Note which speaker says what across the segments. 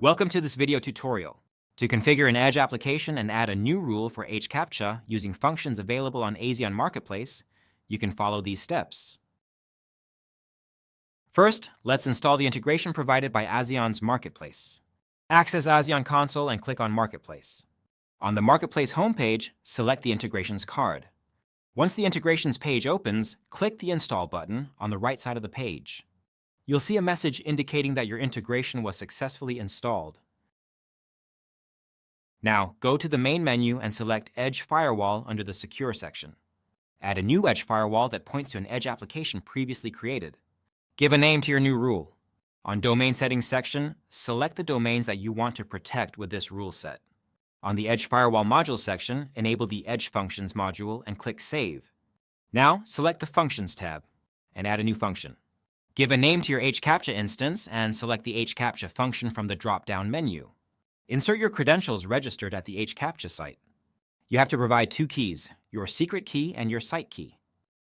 Speaker 1: Welcome to this video tutorial. To configure an Edge application and add a new rule for hCaptcha using functions available on Azion Marketplace, you can follow these steps. First, let's install the integration provided by Azion's Marketplace. Access Azion console and click on Marketplace. On the Marketplace homepage, select the integrations card. Once the integrations page opens, click the Install button on the right side of the page. You'll see a message indicating that your integration was successfully installed. Now, go to the main menu and select Edge Firewall under the Secure section. Add a new Edge Firewall that points to an Edge application previously created. Give a name to your new rule. On Domain Settings section, select the domains that you want to protect with this rule set. On the Edge Firewall Modules section, enable the Edge Functions module and click Save. Now, select the Functions tab and add a new function. Give a name to your hCaptcha instance and select the hCaptcha function from the drop-down menu. Insert your credentials registered at the hCaptcha site. You have to provide two keys, your secret key and your site key.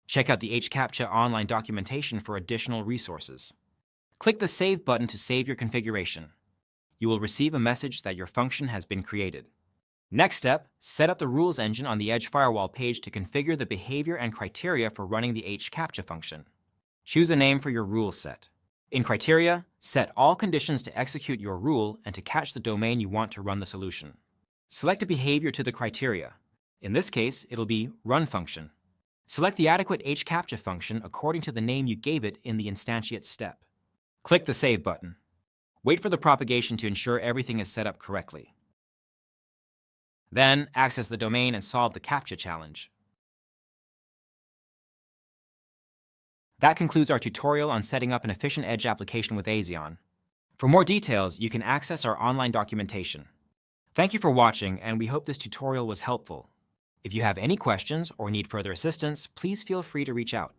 Speaker 1: Check out the hCaptcha online documentation for additional resources. Click the Save button to save your configuration. You will receive a message that your function has been created. Next step, set up the rules engine on the Edge Firewall page to configure the behavior and criteria for running the hCaptcha function. Choose a name for your rule set. In Criteria, set all conditions to execute your rule and to catch the domain you want to run the solution. Select a behavior to the criteria. In this case, it'll be Run function. Select the adequate hCaptcha function according to the name you gave it in the instantiate step. Click the Save button. Wait for the propagation to ensure everything is set up correctly. Then, access the domain and solve the CAPTCHA challenge. That concludes our tutorial on setting up an efficient Edge application with Azion. For more details, you can access our online documentation. Thank you for watching, and we hope this tutorial was helpful. If you have any questions or need further assistance, please feel free to reach out.